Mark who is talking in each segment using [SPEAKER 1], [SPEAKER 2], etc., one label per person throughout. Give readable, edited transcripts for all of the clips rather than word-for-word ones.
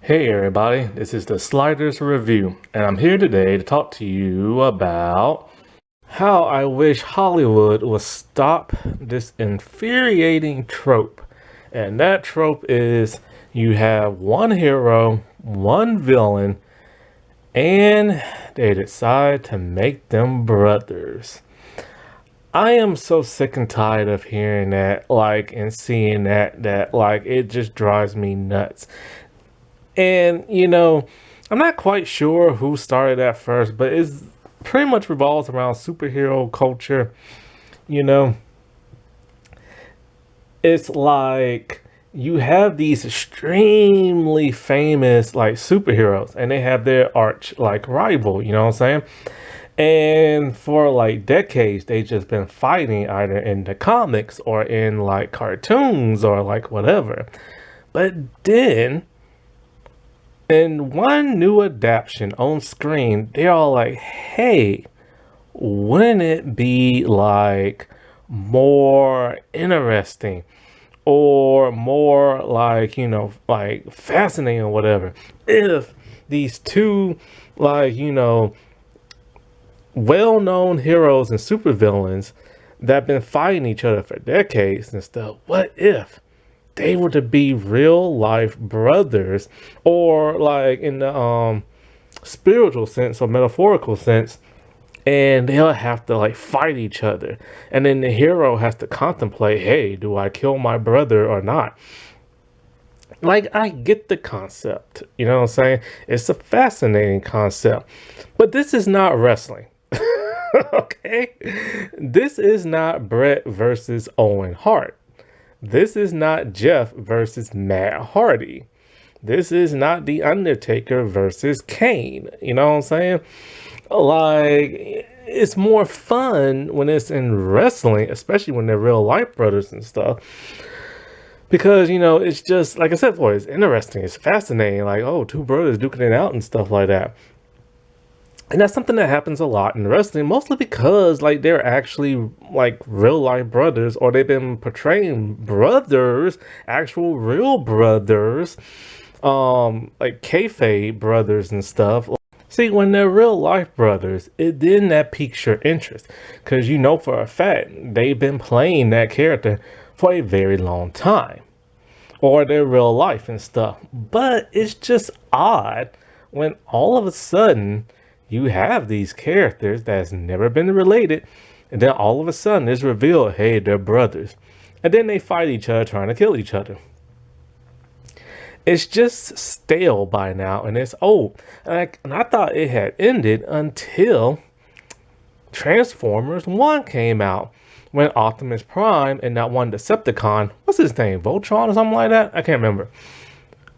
[SPEAKER 1] Hey everybody, this is the Sliders Review, and I'm here today to talk to you about how I wish Hollywood would stop this infuriating trope. And that trope is you have one hero, one villain, and they decide to make them brothers. I am so sick and tired of hearing that, and seeing that it just drives me nuts. And, I'm not quite sure who started that first, but it's pretty much revolves around superhero culture. You know, it's like you have these extremely famous superheroes and they have their arch rival, you know what I'm saying? And for decades they just been fighting either in the comics or in cartoons or whatever. But then in one new adaptation on screen, they're all like, hey, wouldn't it be more interesting or more fascinating or whatever if these two like, you know, well-known heroes and supervillains that have been fighting each other for decades and stuff, what if they were to be real life brothers, or in the spiritual sense or metaphorical sense, and they'll have to fight each other, and then the hero has to contemplate, hey, do I kill my brother or not? I get the concept, you know what I'm saying? It's a fascinating concept, but this is not wrestling. Okay, this is not Bret versus Owen Hart. This is not Jeff versus Matt Hardy. This is not The Undertaker versus Kane. You know what I'm saying? It's more fun when it's in wrestling, especially when they're real life brothers and stuff. Because, it's just, like I said before, it's interesting. It's fascinating. Oh, two brothers duking it out and stuff like that. And that's something that happens a lot in wrestling, mostly because they're actually real life brothers, or they've been portraying brothers, actual real brothers, kayfabe brothers and stuff. See, when they're real life brothers, then that piques your interest, because for a fact they've been playing that character for a very long time, or their real life and stuff. But it's just odd when all of a sudden you have these characters that's never been related, and then all of a sudden it's revealed, hey, they're brothers. And then they fight each other trying to kill each other. It's just stale by now, and it's old. And I thought it had ended until Transformers 1 came out, when Optimus Prime and that one Decepticon, what's his name, Voltron or something like that? I can't remember.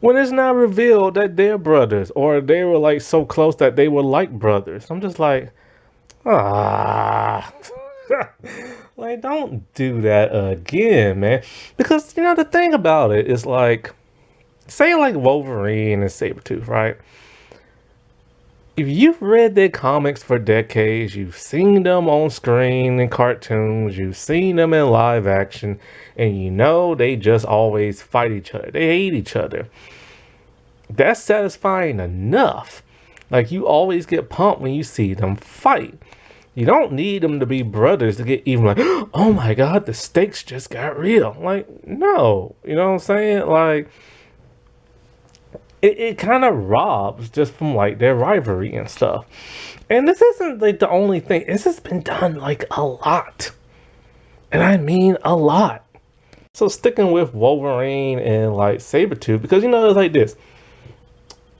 [SPEAKER 1] When it's now revealed that they're brothers, or they were so close that they were like brothers. I'm just like, don't do that again, man. Because, the thing about it is say Wolverine and Sabretooth, right? If you've read their comics for decades, you've seen them on screen in cartoons, you've seen them in live action, and they just always fight each other. They hate each other. That's satisfying enough. You always get pumped when you see them fight. You don't need them to be brothers to get even oh my God, the stakes just got real. No, you know what I'm saying? It kind of robs just from their rivalry and stuff. And this isn't the only thing. This has been done a lot. And I mean a lot. So sticking with Wolverine and Sabretooth, because it's this.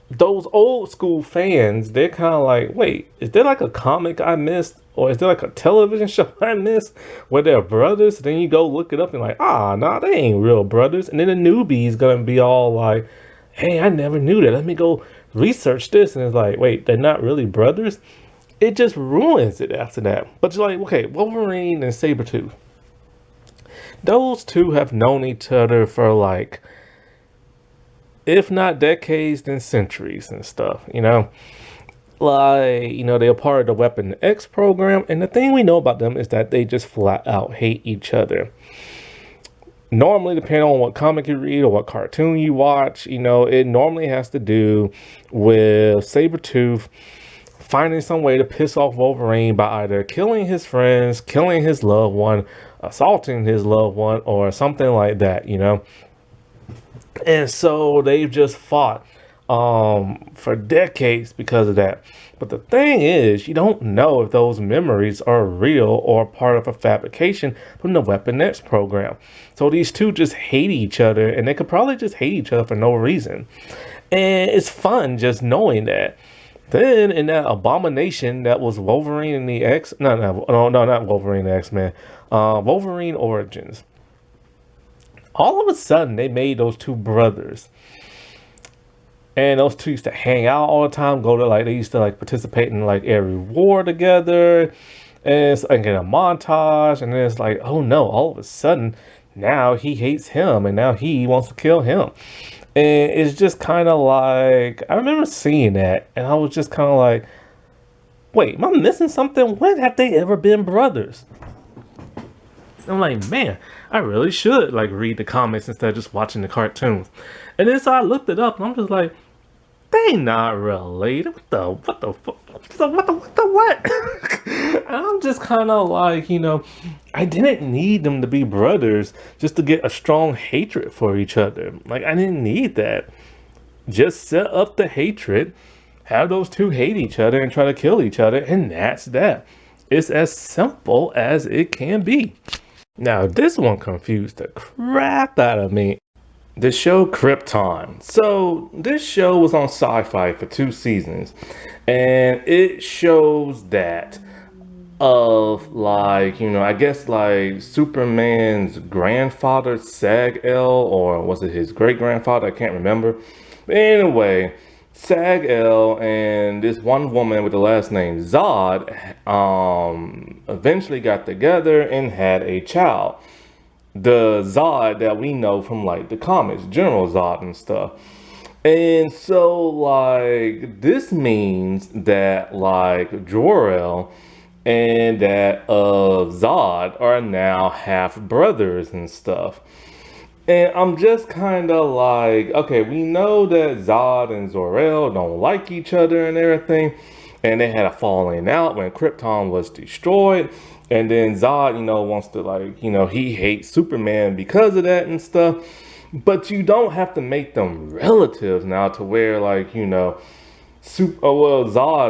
[SPEAKER 1] Those old school fans, they're kind of wait, is there a comic I missed? Or is there a television show I missed where they're brothers? Then you go look it up and nah, they ain't real brothers. And then the newbie's gonna be all hey, I never knew that. Let me go research this. And it's wait, they're not really brothers? It just ruins it after that. But it's okay, Wolverine and Sabretooth. Those two have known each other for if not decades, then centuries and stuff, they're part of the Weapon X program. And the thing we know about them is that they just flat out hate each other. Normally, depending on what comic you read or what cartoon you watch, it normally has to do with Sabretooth finding some way to piss off Wolverine by either killing his friends, killing his loved one, assaulting his loved one, or something like that. And so they've just fought for decades because of that. But the thing is, you don't know if those memories are real or part of a fabrication from the Weapon X program. So these two just hate each other, and they could probably just hate each other for no reason. And it's fun just knowing that. Then in that abomination that was Wolverine and the X, no, not Wolverine and the X-Men, Wolverine Origins. All of a sudden, they made those two brothers. And those two used to hang out all the time, they used to participate in every war together. And it's like in a montage, and then it's like, oh no, all of a sudden, now he hates him, and now he wants to kill him. And it's just kind of like, I remember seeing that, and I was just kind of like, wait, am I missing something? When have they ever been brothers? I'm like, man, I really should read the comics instead of just watching the cartoons. And then so I looked it up, and I'm just like, they not related. What the what? And I'm just kind of like, I didn't need them to be brothers just to get a strong hatred for each other. I didn't need that. Just set up the hatred, have those two hate each other and try to kill each other, and that's that. It's as simple as it can be. Now, this one confused the crap out of me. The show Krypton. So this show was on Sci-Fi for 2 seasons, and it shows that of I guess Superman's grandfather Seg-El, or was it his great grandfather? I can't remember. But anyway, Seg-El and this one woman with the last name Zod eventually got together and had a child. The Zod that we know from the comics, General Zod and stuff. And so this means that Jor-El and that Zod are now half brothers and stuff. And I'm just kind of okay, we know that Zod and Zor-El don't like each other and everything, and they had a falling out when Krypton was destroyed. And then Zod, wants to he hates Superman because of that and stuff. But you don't have to make them relatives now to where Zod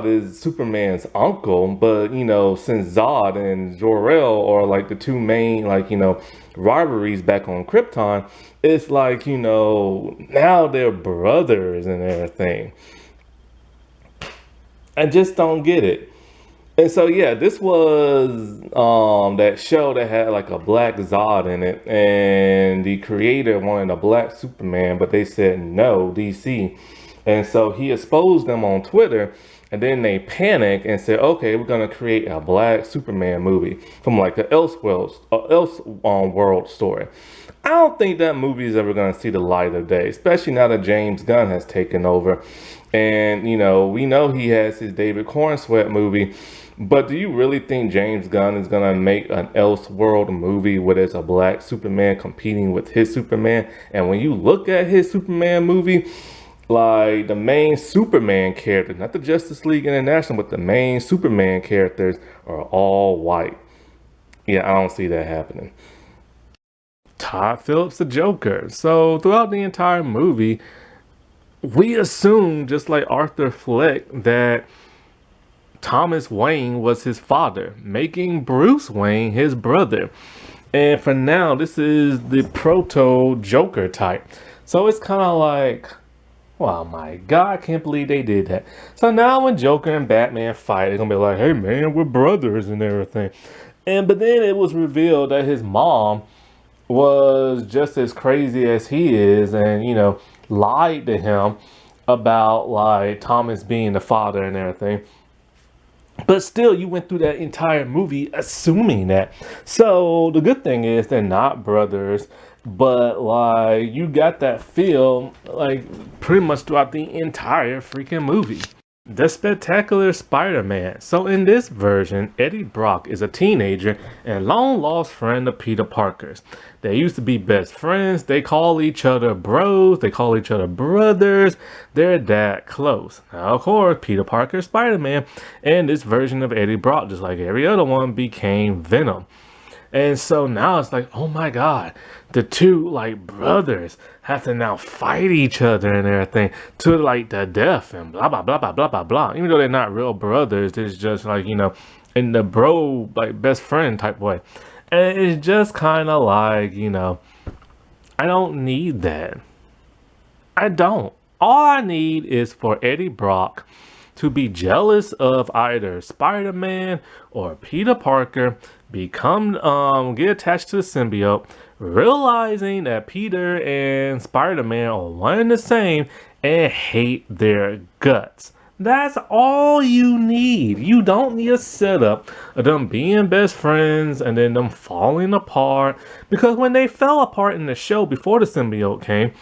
[SPEAKER 1] is Superman's uncle, but since Zod and Jor-El are the two main rivalries back on Krypton, it's now they're brothers and everything. I just don't get it. And so yeah, this was that show that had a black Zod in it, and the creator wanted a black Superman, but they said no, DC. And so he exposed them on Twitter, and then they panicked and said, okay, we're gonna create a black Superman movie from an Elseworld story. I don't think that movie is ever gonna see the light of day, especially now that James Gunn has taken over. And we know he has his David Cornsweet movie, but do you really think James Gunn is gonna make an Elseworld movie where there's a black Superman competing with his Superman? And when you look at his Superman movie, the main Superman characters, not the Justice League International, but the main Superman characters are all white. Yeah, I don't see that happening. Todd Phillips, the Joker. So throughout the entire movie, we assume, just like Arthur Fleck, that Thomas Wayne was his father, making Bruce Wayne his brother. And for now, this is the proto Joker type. So it's kind of oh my God, I can't believe they did that. So now when Joker and Batman fight, they're gonna be like, hey man, we're brothers and everything. But then it was revealed that his mom was just as crazy as he is, and lied to him about Thomas being the father and everything. But still, you went through that entire movie assuming that. So the good thing is they're not brothers, but you got that feel pretty much throughout the entire freaking movie. The Spectacular Spider-Man. So in this version, Eddie Brock is a teenager and long-lost friend of Peter Parker's. They used to be best friends. They call each other bros. They call each other brothers. They're that close. Now, of course, Peter Parker, Spider-Man, and this version of Eddie Brock, just like every other one, became Venom. And so now it's like, oh my God, the two like brothers have to now fight each other and everything to like the death and blah blah blah blah blah blah blah. Even though they're not real brothers, it's just like, in the bro like best friend type way. And it's just kind of like, I don't need that. I don't. All I need is for Eddie Brock to be jealous of either Spider-Man or Peter Parker, get attached to the symbiote, realizing that Peter and Spider-Man are one and the same, and hate their guts. That's all you need. You don't need a setup of them being best friends and then them falling apart. Because when they fell apart in the show before the symbiote came,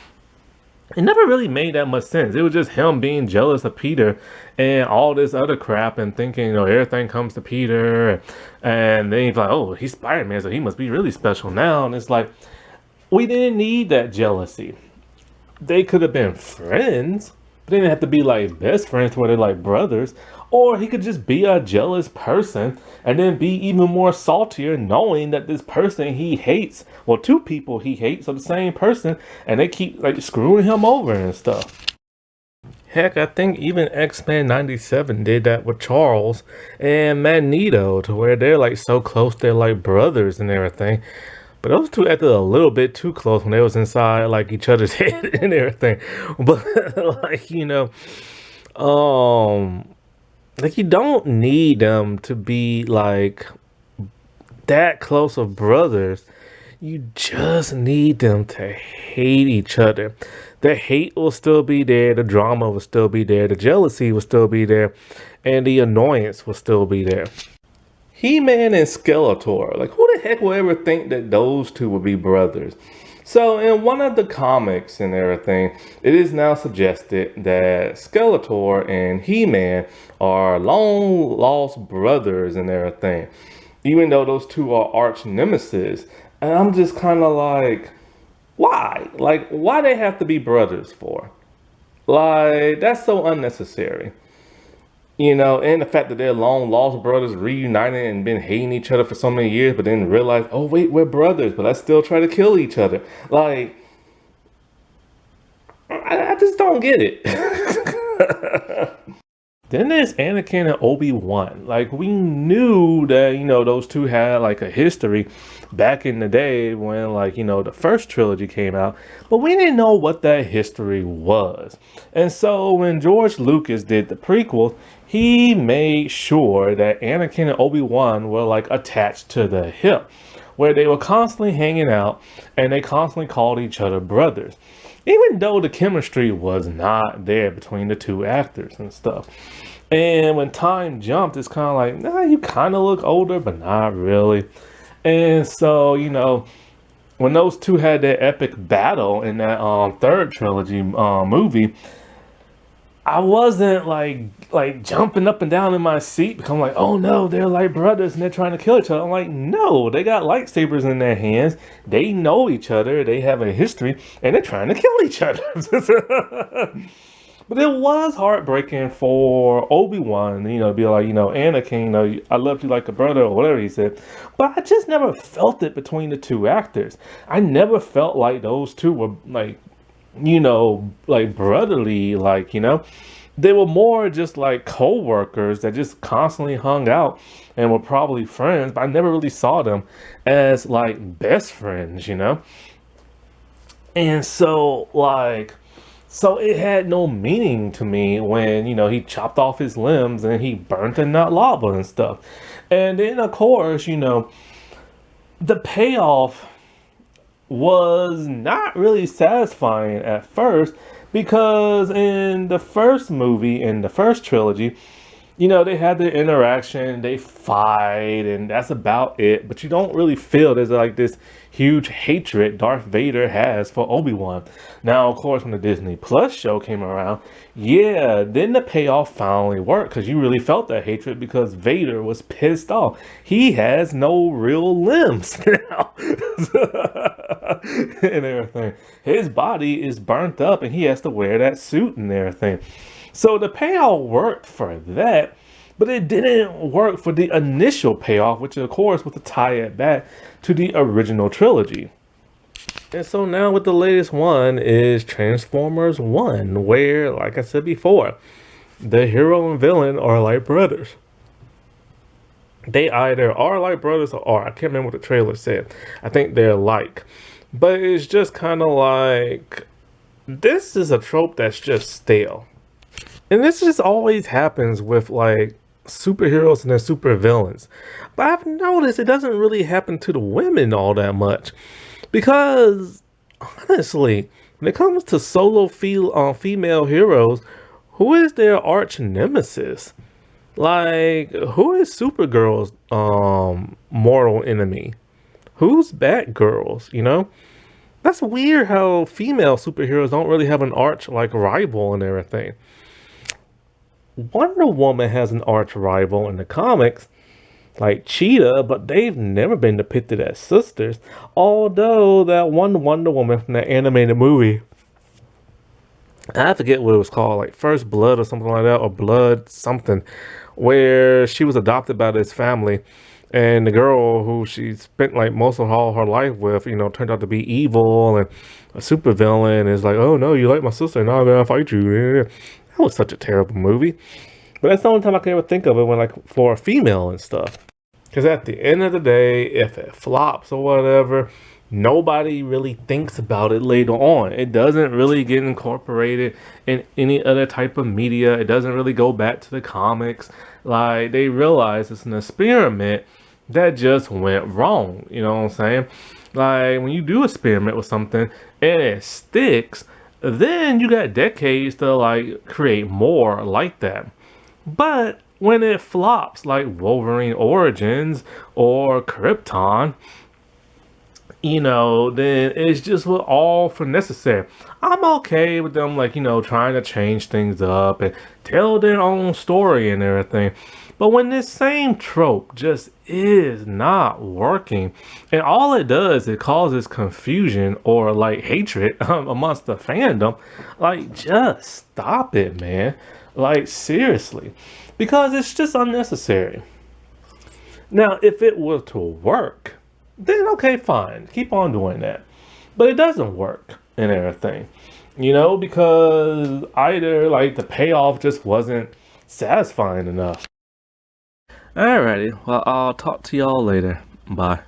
[SPEAKER 1] it never really made that much sense. It was just him being jealous of Peter and all this other crap and thinking, everything comes to Peter. And then he's like, oh, he's Spider-Man, so he must be really special now. And it's like, we didn't need that jealousy. They could have been friends, but they didn't have to be like best friends where they're like brothers. Or he could just be a jealous person and then be even more saltier knowing that this person he hates, well, two people he hates are the same person and they keep like screwing him over and stuff. Heck, I think even X-Men 97 did that with Charles and Magneto to where they're like so close, they're like brothers and everything. But those two acted a little bit too close when they was inside like each other's head and everything. But like, like you don't need them to be like that close of brothers. You just need them to hate each other. The hate will still be there, the drama will still be there, the jealousy will still be there, and the annoyance will still be there. He-Man and Skeletor, like who the heck will ever think that those two would be brothers? So in one of the comics and everything, it is now suggested that Skeletor and He-Man are long lost brothers and everything, even though those two are arch nemesis. And I'm just kind of like, why? Like, why they have to be brothers for? Like, that's so unnecessary. And the fact that they're long lost brothers reunited and been hating each other for so many years, but then realize, oh wait, we're brothers, but let's still try to kill each other. Like, I just don't get it. Then there's Anakin and Obi-Wan. Like, we knew that, those two had like a history back in the day when like, the first trilogy came out, but we didn't know what that history was. And so when George Lucas did the prequel, he made sure that Anakin and Obi-Wan were like attached to the hip, where they were constantly hanging out and they constantly called each other brothers. Even though the chemistry was not there between the two actors and stuff. And when time jumped, it's kind of like, nah, you kind of look older, but not really. And so, when those two had their epic battle in that third trilogy movie, I wasn't like jumping up and down in my seat because I'm like, oh no, they're like brothers and they're trying to kill each other. I'm like, no, they got lightsabers in their hands. They know each other. They have a history and they're trying to kill each other. But it was heartbreaking for Obi-Wan, to be like, Anakin, I loved you like a brother or whatever he said. But I just never felt it between the two actors. I never felt like those two were like, like brotherly, they were more just like co-workers that just constantly hung out and were probably friends, but I never really saw them as like best friends, And so so it had no meaning to me when, he chopped off his limbs and he burnt in that lava and stuff. And then of course, the payoff was not really satisfying at first, because in the first movie, in the first trilogy, You know, they had their interaction, they fight, and that's about it. But you don't really feel there's like this huge hatred Darth Vader has for Obi-Wan. Now, of course, when the Disney Plus show came around, yeah, then the payoff finally worked because you really felt that hatred because Vader was pissed off. He has no real limbs now and everything. His body is burnt up and he has to wear that suit and everything. So the payoff worked for that, but it didn't work for the initial payoff, which of course was to tie it back to the original trilogy. And so now with the latest one is Transformers 1, where, like I said before, the hero and villain are like brothers. They either are like brothers or are. I can't remember what the trailer said. I think they're alike. But it's just kind of like, this is a trope that's just stale. And this just always happens with like superheroes and their supervillains. But I've noticed it doesn't really happen to the women all that much. Because honestly, when it comes to solo female heroes, who is their arch nemesis? Like, who is Supergirl's mortal enemy? Who's Batgirl's, you know? That's weird how female superheroes don't really have an arch like rival and everything. Wonder Woman has an arch rival in the comics, like Cheetah, but they've never been depicted as sisters. Although that one Wonder Woman from that animated movie, I forget what it was called, like First Blood or something like that, or Blood something, where she was adopted by this family, and the girl who she spent like most of all her life with, you know, turned out to be evil and a supervillain. Is like, oh no, you like my sister, now I'm gonna fight you. That was such a terrible movie. But that's the only time I can ever think of it when, like, for a female and stuff. Because at the end of the day, if it flops or whatever, nobody really thinks about it later on. It doesn't really get incorporated in any other type of media. It doesn't really go back to the comics. Like, they realize it's an experiment that just went wrong. You know what I'm saying? Like, when you do experiment with something and it sticks, then you got decades to like create more like that. But when it flops like Wolverine Origins or Krypton, you know, then it's just all for necessary. I'm okay with them, like, you know, trying to change things up and tell their own story and everything. But when this same trope just is not working, and all it does, it causes confusion or like hatred amongst the fandom, like, just stop it, man. Like, seriously. Because it's just unnecessary. Now, if it were to work, then okay, fine. Keep on doing that. But it doesn't work and everything. You know, because either like the payoff just wasn't satisfying enough. Alrighty, well, I'll talk to y'all later. Bye.